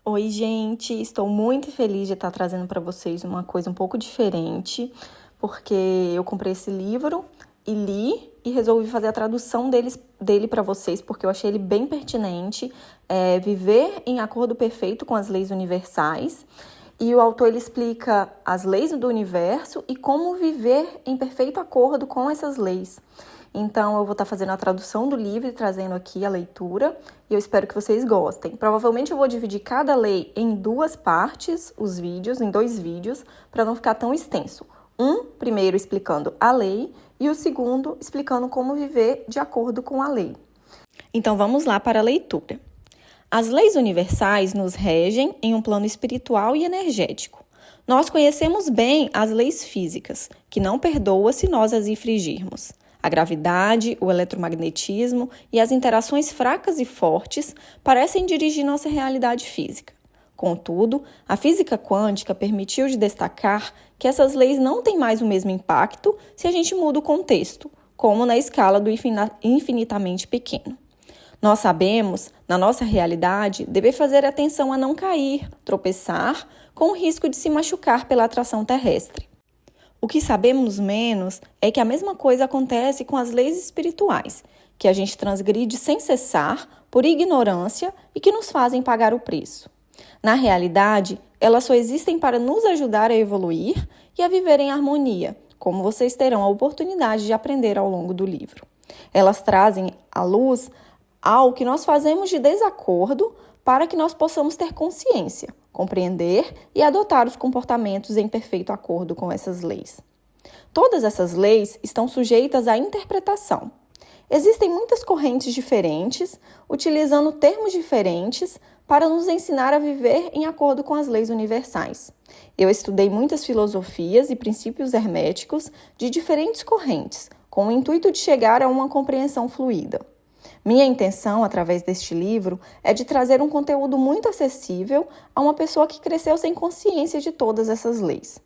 Oi, gente! Estou muito feliz de estar trazendo para vocês uma coisa um pouco diferente, porque eu comprei esse livro e li e resolvi fazer a tradução dele para vocês, porque eu achei ele bem pertinente, Viver em Acordo Perfeito com as Leis Universais. E o autor ele explica as leis do universo e como viver em perfeito acordo com essas leis. Então, eu vou estar fazendo a tradução do livro e trazendo aqui a leitura, e eu espero que vocês gostem. Provavelmente eu vou dividir cada lei em duas partes, em dois vídeos, para não ficar tão extenso. Primeiro explicando a lei, e o segundo explicando como viver de acordo com a lei. Então, vamos lá para a leitura. As leis universais nos regem em um plano espiritual e energético. Nós conhecemos bem as leis físicas, que não perdoa se nós as infringirmos. A gravidade, o eletromagnetismo e as interações fracas e fortes parecem dirigir nossa realidade física. Contudo, a física quântica permitiu de destacar que essas leis não têm mais o mesmo impacto se a gente muda o contexto, como na escala do infinitamente pequeno. Nós sabemos, na nossa realidade, dever fazer atenção a não cair, tropeçar, com o risco de se machucar pela atração terrestre. O que sabemos menos é que a mesma coisa acontece com as leis espirituais, que a gente transgride sem cessar, por ignorância e que nos fazem pagar o preço. Na realidade, elas só existem para nos ajudar a evoluir e a viver em harmonia, como vocês terão a oportunidade de aprender ao longo do livro. Elas trazem à luz ao que nós fazemos de desacordo para que nós possamos ter consciência, compreender e adotar os comportamentos em perfeito acordo com essas leis. Todas essas leis estão sujeitas à interpretação. Existem muitas correntes diferentes, utilizando termos diferentes para nos ensinar a viver em acordo com as leis universais. Eu estudei muitas filosofias e princípios herméticos de diferentes correntes, com o intuito de chegar a uma compreensão fluida. Minha intenção, através deste livro, é de trazer um conteúdo muito acessível a uma pessoa que cresceu sem consciência de todas essas leis.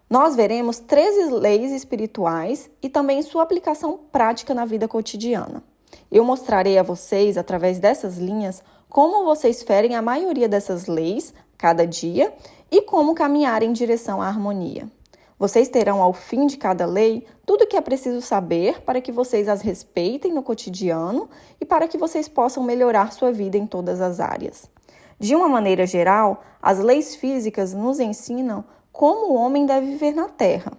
Nós veremos 13 leis espirituais e também sua aplicação prática na vida cotidiana. Eu mostrarei a vocês, através dessas linhas, como vocês ferem a maioria dessas leis cada dia e como caminhar em direção à harmonia. Vocês terão, ao fim de cada lei, tudo o que é preciso saber para que vocês as respeitem no cotidiano e para que vocês possam melhorar sua vida em todas as áreas. De uma maneira geral, as leis físicas nos ensinam como o homem deve viver na Terra.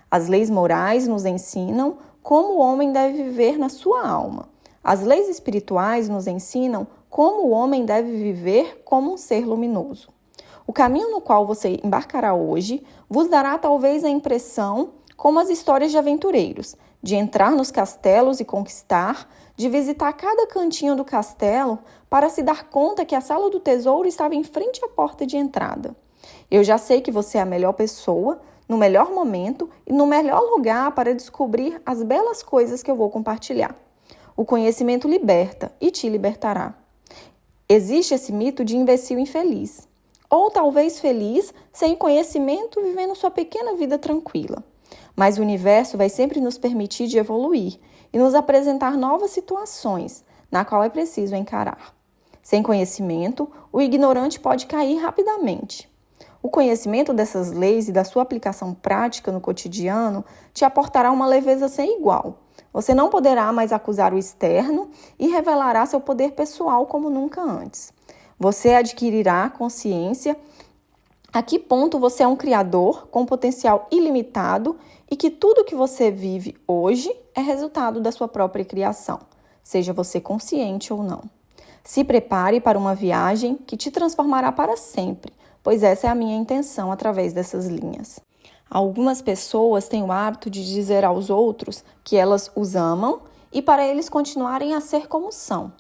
As leis morais nos ensinam como o homem deve viver na sua alma. As leis espirituais nos ensinam como o homem deve viver como um ser luminoso. O caminho no qual você embarcará hoje vos dará talvez a impressão, como as histórias de aventureiros, de entrar nos castelos e conquistar, de visitar cada cantinho do castelo para se dar conta que a sala do tesouro estava em frente à porta de entrada. Eu já sei que você é a melhor pessoa, no melhor momento e no melhor lugar para descobrir as belas coisas que eu vou compartilhar. O conhecimento liberta e te libertará. Existe esse mito de imbecil infeliz. Ou talvez feliz, sem conhecimento, vivendo sua pequena vida tranquila. Mas o universo vai sempre nos permitir de evoluir e nos apresentar novas situações, na qual é preciso encarar. Sem conhecimento, o ignorante pode cair rapidamente. O conhecimento dessas leis e da sua aplicação prática no cotidiano te aportará uma leveza sem igual. Você não poderá mais acusar o externo e revelará seu poder pessoal como nunca antes. Você adquirirá consciência a que ponto você é um criador com potencial ilimitado e que tudo que você vive hoje é resultado da sua própria criação, seja você consciente ou não. Se prepare para uma viagem que te transformará para sempre, pois essa é a minha intenção através dessas linhas. Algumas pessoas têm o hábito de dizer aos outros que elas os amam e para eles continuarem a ser como são.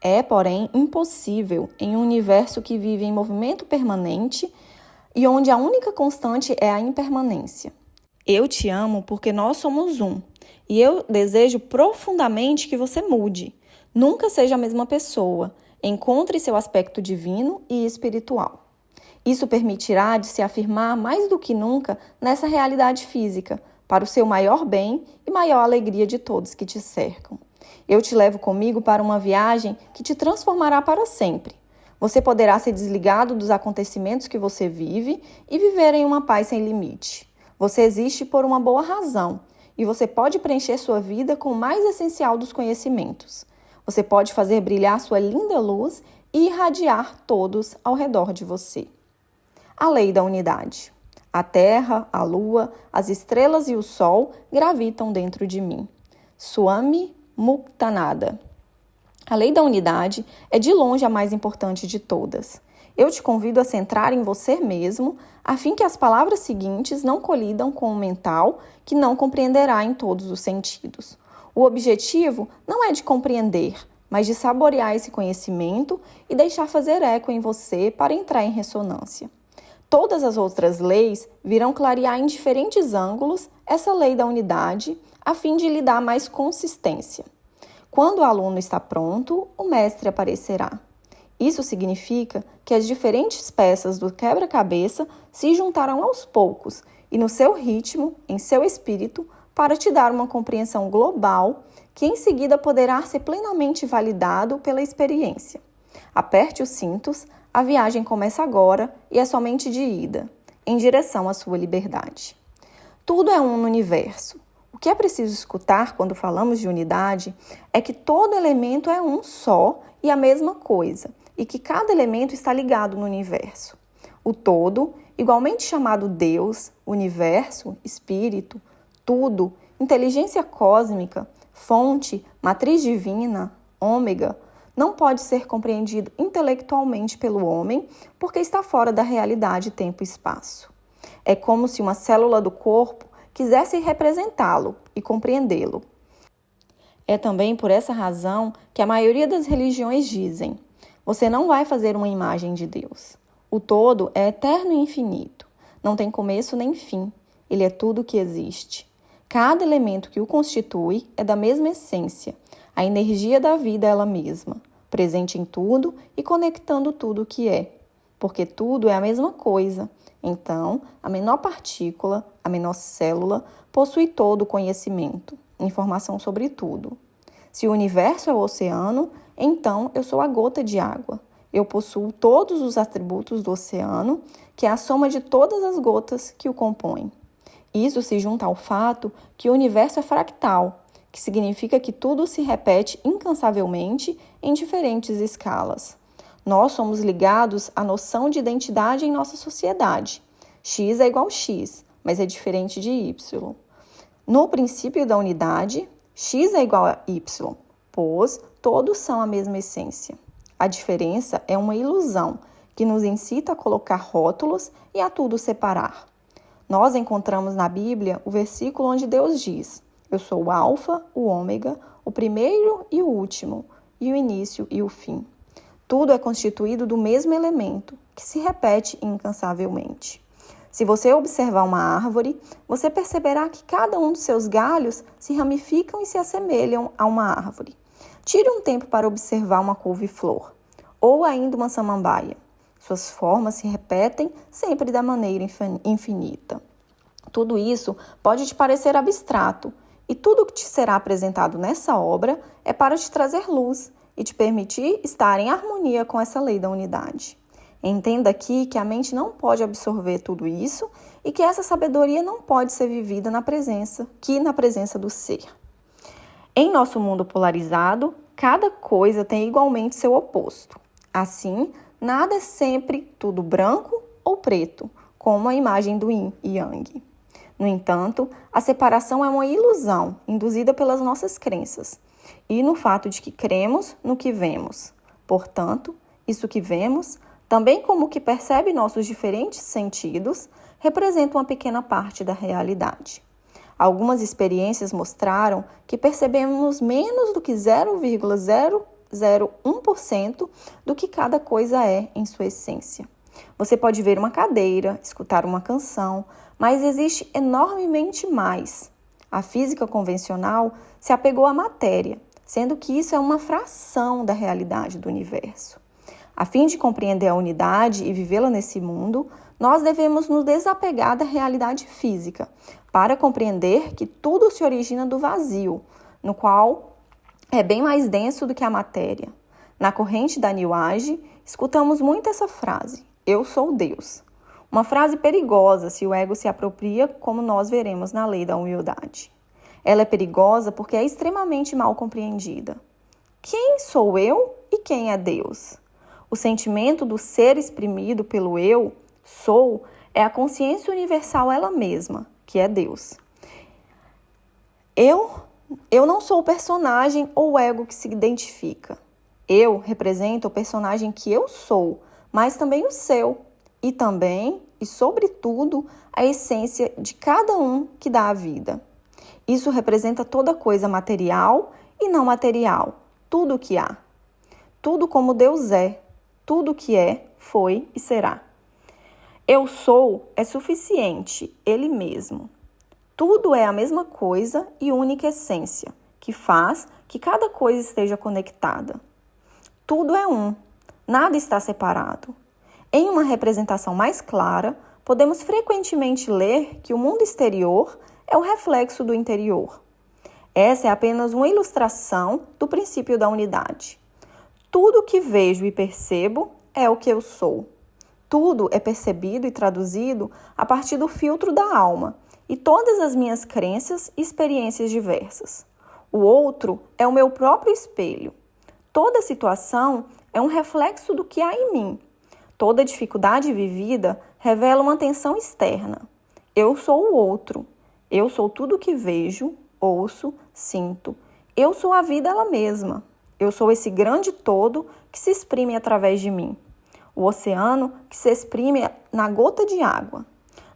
É, porém, impossível em um universo que vive em movimento permanente e onde a única constante é a impermanência. Eu te amo porque nós somos um, e eu desejo profundamente que você mude. Nunca seja a mesma pessoa. Encontre seu aspecto divino e espiritual. Isso permitirá de se afirmar mais do que nunca nessa realidade física, para o seu maior bem e maior alegria de todos que te cercam. Eu te levo comigo para uma viagem que te transformará para sempre. Você poderá ser desligado dos acontecimentos que você vive e viver em uma paz sem limite. Você existe por uma boa razão e você pode preencher sua vida com o mais essencial dos conhecimentos. Você pode fazer brilhar sua linda luz e irradiar todos ao redor de você. A lei da unidade. A Terra, a Lua, as estrelas e o Sol gravitam dentro de mim. Swami Muktananda. A lei da unidade é de longe a mais importante de todas. Eu te convido a centrar em você mesmo, a fim que as palavras seguintes não colidam com o mental, que não compreenderá em todos os sentidos. O objetivo não é de compreender, mas de saborear esse conhecimento e deixar fazer eco em você para entrar em ressonância. Todas as outras leis virão clarear em diferentes ângulos essa lei da unidade, a fim de lhe dar mais consistência. Quando o aluno está pronto, o mestre aparecerá. Isso significa que as diferentes peças do quebra-cabeça se juntaram aos poucos e no seu ritmo, em seu espírito, para te dar uma compreensão global que em seguida poderá ser plenamente validado pela experiência. Aperte os cintos, a viagem começa agora e é somente de ida, em direção à sua liberdade. Tudo é um no universo. O que é preciso escutar quando falamos de unidade é que todo elemento é um só e a mesma coisa, e que cada elemento está ligado no universo. O todo, igualmente chamado Deus, universo, espírito, tudo, inteligência cósmica, fonte, matriz divina, ômega, não pode ser compreendido intelectualmente pelo homem porque está fora da realidade tempo e espaço. É como se uma célula do corpo quisesse representá-lo e compreendê-lo. É também por essa razão que a maioria das religiões dizem: você não vai fazer uma imagem de Deus. O todo é eterno e infinito. Não tem começo nem fim. Ele é tudo o que existe. Cada elemento que o constitui é da mesma essência. A energia da vida é ela mesma, presente em tudo e conectando tudo o que é. Porque tudo é a mesma coisa. Então, a menor partícula, a menor célula, possui todo o conhecimento, informação sobre tudo. Se o universo é o oceano, então eu sou a gota de água. Eu possuo todos os atributos do oceano, que é a soma de todas as gotas que o compõem. Isso se junta ao fato que o universo é fractal, que significa que tudo se repete incansavelmente em diferentes escalas. Nós somos ligados à noção de identidade em nossa sociedade. X é igual a X, mas é diferente de Y. No princípio da unidade, X é igual a Y, pois todos são a mesma essência. A diferença é uma ilusão que nos incita a colocar rótulos e a tudo separar. Nós encontramos na Bíblia o versículo onde Deus diz: eu sou o Alfa, o Ômega, o primeiro e o último, e o início e o fim. Tudo é constituído do mesmo elemento, que se repete incansavelmente. Se você observar uma árvore, você perceberá que cada um dos seus galhos se ramificam e se assemelham a uma árvore. Tire um tempo para observar uma couve-flor, ou ainda uma samambaia. Suas formas se repetem sempre da maneira infinita. Tudo isso pode te parecer abstrato, e tudo o que te será apresentado nessa obra é para te trazer luz e te permitir estar em harmonia com essa lei da unidade. Entenda aqui que a mente não pode absorver tudo isso e que essa sabedoria não pode ser vivida na presença do ser. Em nosso mundo polarizado, cada coisa tem igualmente seu oposto. Assim, nada é sempre tudo branco ou preto, como a imagem do yin e yang. No entanto, a separação é uma ilusão induzida pelas nossas crenças e no fato de que cremos no que vemos. Portanto, isso que vemos, também como o que percebe nossos diferentes sentidos, representa uma pequena parte da realidade. Algumas experiências mostraram que percebemos menos do que 0,001% do que cada coisa é em sua essência. Você pode ver uma cadeira, escutar uma canção, mas existe enormemente mais. A física convencional se apegou à matéria, sendo que isso é uma fração da realidade do universo. A fim de compreender a unidade e vivê-la nesse mundo, nós devemos nos desapegar da realidade física, para compreender que tudo se origina do vazio, no qual é bem mais denso do que a matéria. Na corrente da New Age, Escutamos muito essa frase, eu sou Deus. Uma frase perigosa se o ego se apropria, como nós veremos na lei da humildade. Ela é perigosa porque é extremamente mal compreendida. Quem sou eu e quem é Deus? O sentimento do ser exprimido pelo eu, sou, é a consciência universal ela mesma, que é Deus. Eu não sou o personagem ou o ego que se identifica. Eu represento o personagem que eu sou, mas também o seu. E também, e sobretudo, a essência de cada um que dá a vida. Isso representa toda coisa material e não material, tudo o que há. Tudo como Deus é, tudo que é, foi e será. Eu sou é suficiente, ele mesmo. Tudo é a mesma coisa e única essência, que faz que cada coisa esteja conectada. Tudo é um, nada está separado. Em uma representação mais clara, podemos frequentemente ler que o mundo exterior é o reflexo do interior. Essa é apenas uma ilustração do princípio da unidade. Tudo o que vejo e percebo é o que eu sou. Tudo é percebido e traduzido a partir do filtro da alma e todas as minhas crenças e experiências diversas. O outro é o meu próprio espelho. Toda situação é um reflexo do que há em mim. Toda dificuldade vivida revela uma tensão externa. Eu sou o outro. Eu sou tudo o que vejo, ouço, sinto. Eu sou a vida ela mesma. Eu sou esse grande todo que se exprime através de mim. O oceano que se exprime na gota de água.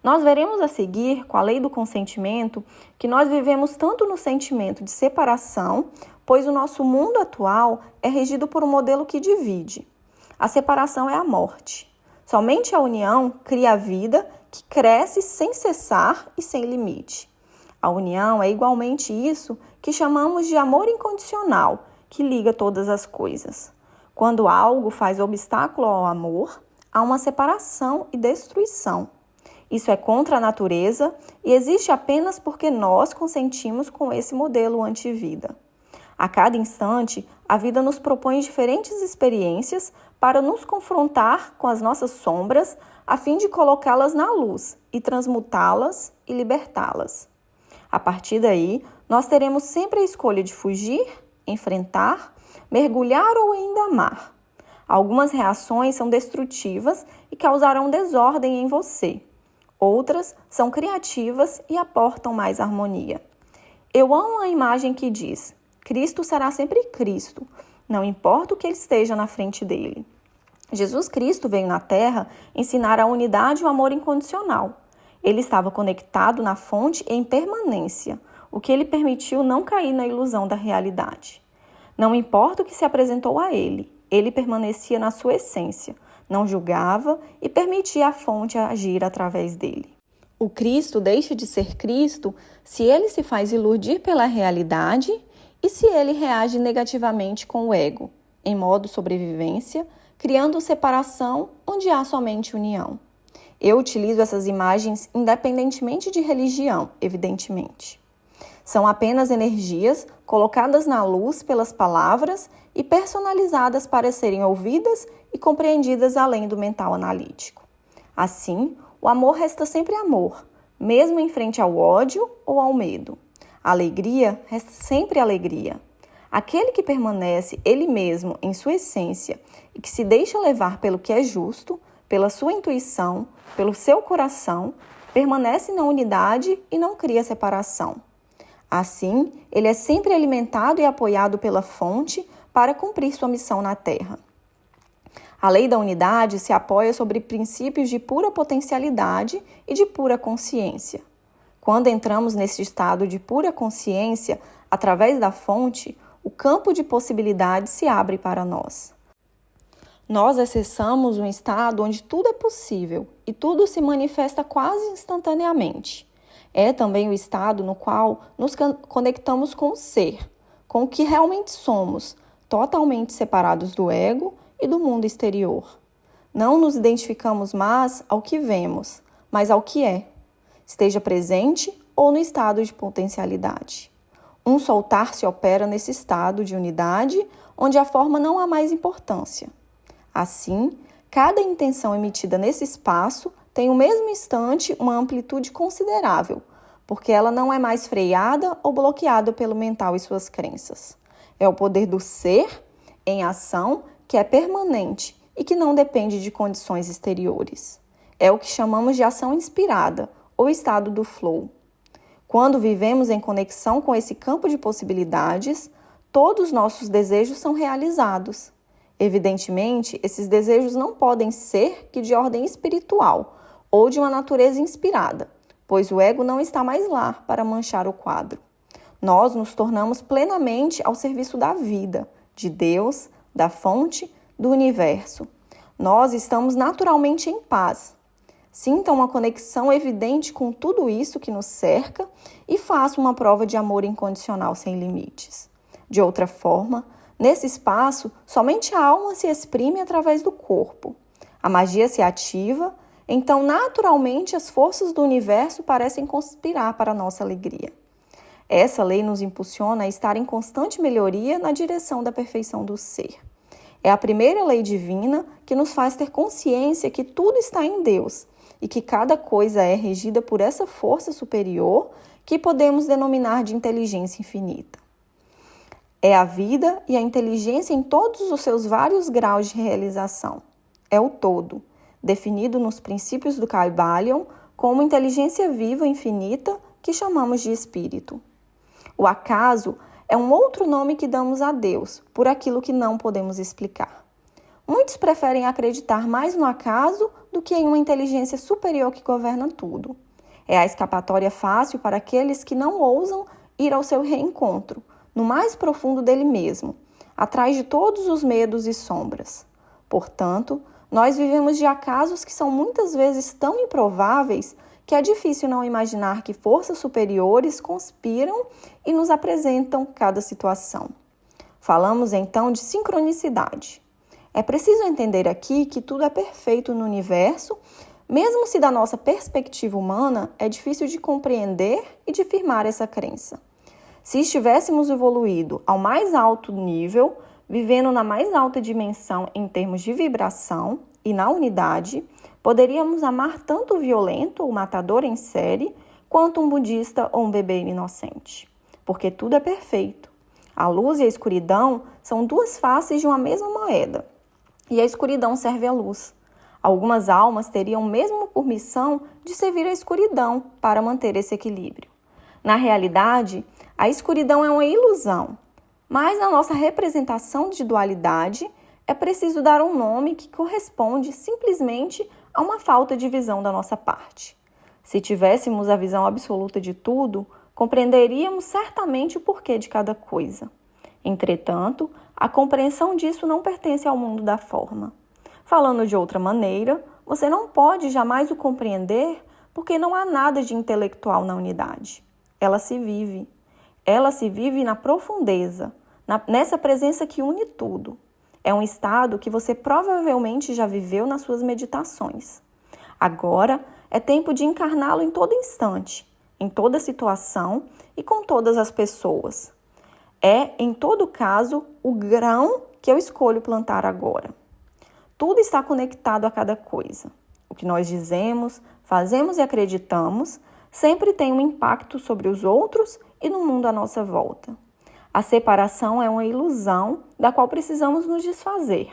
Nós veremos a seguir, com a lei do consentimento, que nós vivemos tanto no sentimento de separação, pois o nosso mundo atual é regido por um modelo que divide. A separação é a morte. Somente a união cria a vida que cresce sem cessar e sem limite. A união é igualmente isso que chamamos de amor incondicional, que liga todas as coisas. Quando algo faz obstáculo ao amor, há uma separação e destruição. Isso é contra a natureza e existe apenas porque nós consentimos com esse modelo antivida. A cada instante, a vida nos propõe diferentes experiências para nos confrontar com as nossas sombras, a fim de colocá-las na luz e transmutá-las e libertá-las. A partir daí, nós teremos sempre a escolha de fugir, enfrentar, mergulhar ou ainda amar. Algumas reações são destrutivas e causarão desordem em você. Outras são criativas e aportam mais harmonia. Eu amo a imagem que diz: Cristo será sempre Cristo, não importa o que ele esteja na frente dele. Jesus Cristo veio na Terra ensinar a unidade e o amor incondicional. Ele estava conectado na fonte em permanência, o que ele permitiu não cair na ilusão da realidade. Não importa o que se apresentou a ele, ele permanecia na sua essência, não julgava e permitia a fonte agir através dele. O Cristo deixa de ser Cristo se ele se faz iludir pela realidade e se ele reage negativamente com o ego, em modo sobrevivência, criando separação onde há somente união. Eu utilizo essas imagens independentemente de religião, evidentemente. São apenas energias colocadas na luz pelas palavras e personalizadas para serem ouvidas e compreendidas além do mental analítico. Assim, o amor resta sempre amor, mesmo em frente ao ódio ou ao medo. A alegria resta sempre alegria. Aquele que permanece ele mesmo em sua essência e que se deixa levar pelo que é justo, pela sua intuição, pelo seu coração, permanece na unidade e não cria separação. Assim, ele é sempre alimentado e apoiado pela fonte para cumprir sua missão na Terra. A lei da unidade se apoia sobre princípios de pura potencialidade e de pura consciência. Quando entramos nesse estado de pura consciência, através da fonte, o campo de possibilidades se abre para nós. Nós acessamos um estado onde tudo é possível e tudo se manifesta quase instantaneamente. É também o estado no qual nos conectamos com o ser, com o que realmente somos, totalmente separados do ego e do mundo exterior. Não nos identificamos mais ao que vemos, mas ao que é, esteja presente ou no estado de potencialidade. Um soltar se opera nesse estado de unidade, onde a forma não há mais importância. Assim, cada intenção emitida nesse espaço tem no mesmo instante uma amplitude considerável, porque ela não é mais freada ou bloqueada pelo mental e suas crenças. É o poder do ser em ação que é permanente e que não depende de condições exteriores. É o que chamamos de ação inspirada, ou estado do flow. Quando vivemos em conexão com esse campo de possibilidades, todos os nossos desejos são realizados. Evidentemente, esses desejos não podem ser que de ordem espiritual ou de uma natureza inspirada, pois o ego não está mais lá para manchar o quadro. Nós nos tornamos plenamente ao serviço da vida, de Deus, da fonte, do universo. Nós estamos naturalmente em paz. Sinta uma conexão evidente com tudo isso que nos cerca e faça uma prova de amor incondicional sem limites. De outra forma, nesse espaço, somente a alma se exprime através do corpo. A magia se ativa, então naturalmente as forças do universo parecem conspirar para a nossa alegria. Essa lei nos impulsiona a estar em constante melhoria na direção da perfeição do ser. É a primeira lei divina que nos faz ter consciência que tudo está em Deus e que cada coisa é regida por essa força superior que podemos denominar de inteligência infinita. É a vida e a inteligência em todos os seus vários graus de realização. É o todo, definido nos princípios do Kybalion como inteligência viva infinita que chamamos de espírito. O acaso é um outro nome que damos a Deus por aquilo que não podemos explicar. Muitos preferem acreditar mais no acaso do que em uma inteligência superior que governa tudo. É a escapatória fácil para aqueles que não ousam ir ao seu reencontro, no mais profundo dele mesmo, atrás de todos os medos e sombras. Portanto, nós vivemos de acasos que são muitas vezes tão improváveis que é difícil não imaginar que forças superiores conspiram e nos apresentam cada situação. Falamos então de sincronicidade. É preciso entender aqui que tudo é perfeito no universo, mesmo se da nossa perspectiva humana é difícil de compreender e de firmar essa crença. Se estivéssemos evoluído ao mais alto nível, vivendo na mais alta dimensão em termos de vibração e na unidade, poderíamos amar tanto o violento ou matador em série, quanto um budista ou um bebê inocente. Porque tudo é perfeito. A luz e a escuridão são duas faces de uma mesma moeda. E a escuridão serve à luz. Algumas almas teriam mesmo por missão de servir à escuridão para manter esse equilíbrio. Na realidade, a escuridão é uma ilusão, mas na nossa representação de dualidade é preciso dar um nome que corresponde simplesmente a uma falta de visão da nossa parte. Se tivéssemos a visão absoluta de tudo, compreenderíamos certamente o porquê de cada coisa. Entretanto, a compreensão disso não pertence ao mundo da forma. Falando de outra maneira, você não pode jamais o compreender porque não há nada de intelectual na unidade. Ela se vive. Ela se vive na profundeza, nessa presença que une tudo. É um estado que você provavelmente já viveu nas suas meditações. Agora é tempo de encarná-lo em todo instante, em toda situação e com todas as pessoas. É, em todo caso, o grão que eu escolho plantar agora. Tudo está conectado a cada coisa. O que nós dizemos, fazemos e acreditamos sempre tem um impacto sobre os outros e no mundo à nossa volta. A separação é uma ilusão da qual precisamos nos desfazer.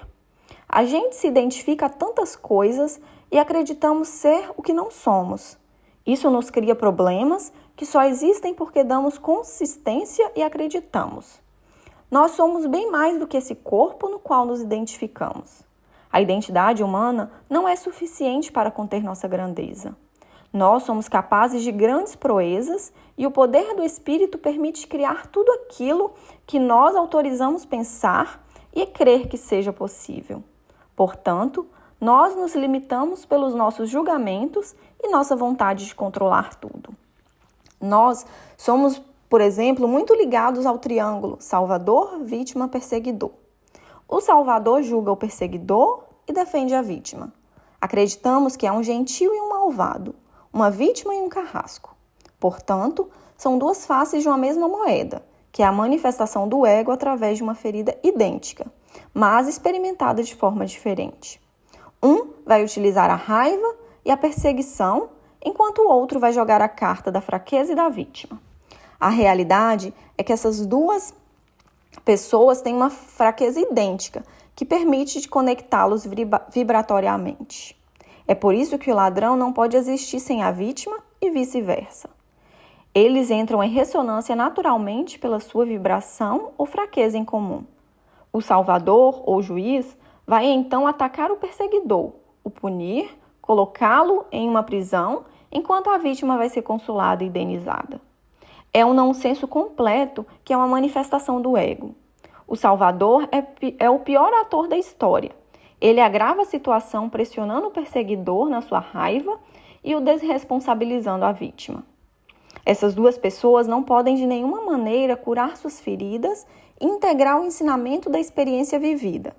A gente se identifica a tantas coisas e acreditamos ser o que não somos. Isso nos cria problemas que só existem porque damos consistência e acreditamos. Nós somos bem mais do que esse corpo no qual nos identificamos. A identidade humana não é suficiente para conter nossa grandeza. Nós somos capazes de grandes proezas e o poder do Espírito permite criar tudo aquilo que nós autorizamos pensar e crer que seja possível. Portanto, nós nos limitamos pelos nossos julgamentos e nossa vontade de controlar tudo. Nós somos, por exemplo, muito ligados ao triângulo Salvador, Vítima, Perseguidor. O Salvador julga o perseguidor e defende a vítima. Acreditamos que é um gentil e um malvado, uma vítima e um carrasco. Portanto, são duas faces de uma mesma moeda, que é a manifestação do ego através de uma ferida idêntica, mas experimentada de forma diferente. Um vai utilizar a raiva e a perseguição, enquanto o outro vai jogar a carta da fraqueza e da vítima. A realidade é que essas duas pessoas têm uma fraqueza idêntica, que permite conectá-los vibratoriamente. É por isso que o ladrão não pode existir sem a vítima e vice-versa. Eles entram em ressonância naturalmente pela sua vibração ou fraqueza em comum. O salvador ou juiz vai então atacar o perseguidor, o punir, colocá-lo em uma prisão, enquanto a vítima vai ser consolada e indenizada. É um nonsenso completo que é uma manifestação do ego. O salvador é o pior ator da história. Ele agrava a situação pressionando o perseguidor na sua raiva e o desresponsabilizando a vítima. Essas duas pessoas não podem de nenhuma maneira curar suas feridas e integrar o ensinamento da experiência vivida.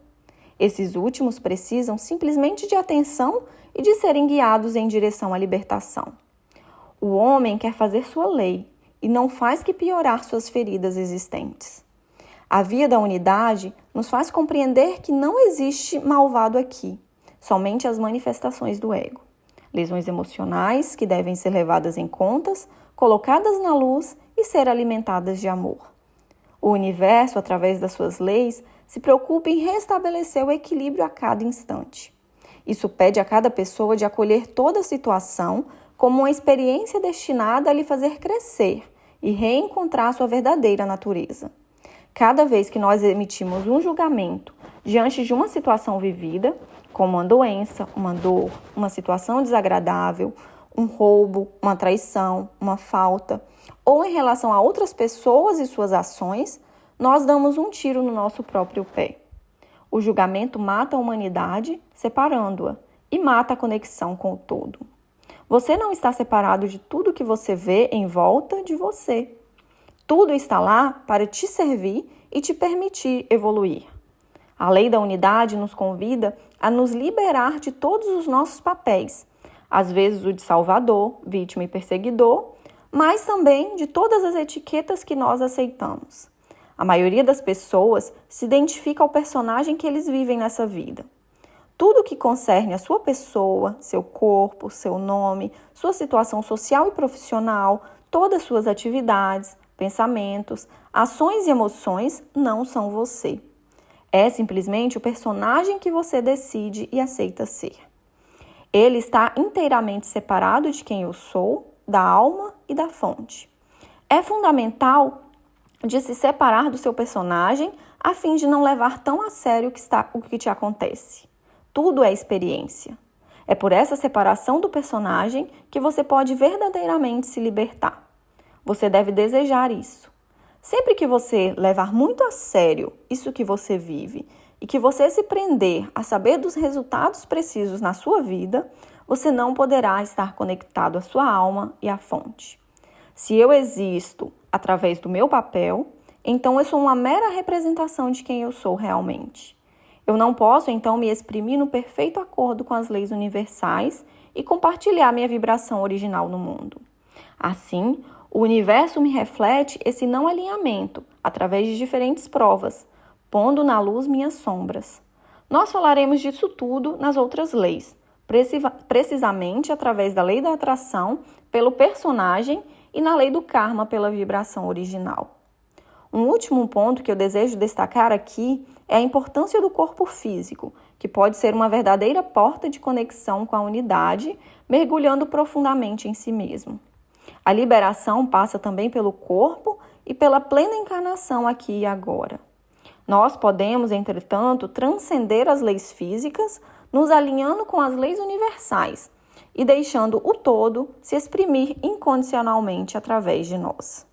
Esses últimos precisam simplesmente de atenção e de serem guiados em direção à libertação. O homem quer fazer sua lei e não faz que piorar suas feridas existentes. A via da unidade nos faz compreender que não existe malvado aqui, somente as manifestações do ego. Lesões emocionais que devem ser levadas em contas, colocadas na luz e ser alimentadas de amor. O universo, através das suas leis, se preocupa em restabelecer o equilíbrio a cada instante. Isso pede a cada pessoa de acolher toda a situação como uma experiência destinada a lhe fazer crescer e reencontrar sua verdadeira natureza. Cada vez que nós emitimos um julgamento diante de uma situação vivida, como uma doença, uma dor, uma situação desagradável, um roubo, uma traição, uma falta, ou em relação a outras pessoas e suas ações, nós damos um tiro no nosso próprio pé. O julgamento mata a humanidade, separando-a, e mata a conexão com o todo. Você não está separado de tudo que você vê em volta de você. Tudo está lá para te servir e te permitir evoluir. A lei da unidade nos convida a nos liberar de todos os nossos papéis, às vezes o de salvador, vítima e perseguidor, mas também de todas as etiquetas que nós aceitamos. A maioria das pessoas se identifica ao personagem que eles vivem nessa vida. Tudo que concerne a sua pessoa, seu corpo, seu nome, sua situação social e profissional, todas suas atividades, pensamentos, ações e emoções não são você. É simplesmente o personagem que você decide e aceita ser. Ele está inteiramente separado de quem eu sou, da alma e da fonte. É fundamental de se separar do seu personagem a fim de não levar tão a sério o que te acontece. Tudo é experiência. É por essa separação do personagem que você pode verdadeiramente se libertar. Você deve desejar isso. Sempre que você levar muito a sério isso que você vive e que você se prender a saber dos resultados precisos na sua vida, você não poderá estar conectado à sua alma e à fonte. Se eu existo através do meu papel, então eu sou uma mera representação de quem eu sou realmente. Eu não posso, então, me exprimir no perfeito acordo com as leis universais e compartilhar minha vibração original no mundo. Assim, o universo me reflete esse não alinhamento através de diferentes provas, pondo na luz minhas sombras. Nós falaremos disso tudo nas outras leis, precisamente através da lei da atração pelo personagem e na lei do karma pela vibração original. Um último ponto que eu desejo destacar aqui é a importância do corpo físico, que pode ser uma verdadeira porta de conexão com a unidade, mergulhando profundamente em si mesmo. A liberação passa também pelo corpo e pela plena encarnação aqui e agora. Nós podemos, entretanto, transcender as leis físicas, nos alinhando com as leis universais e deixando o todo se exprimir incondicionalmente através de nós.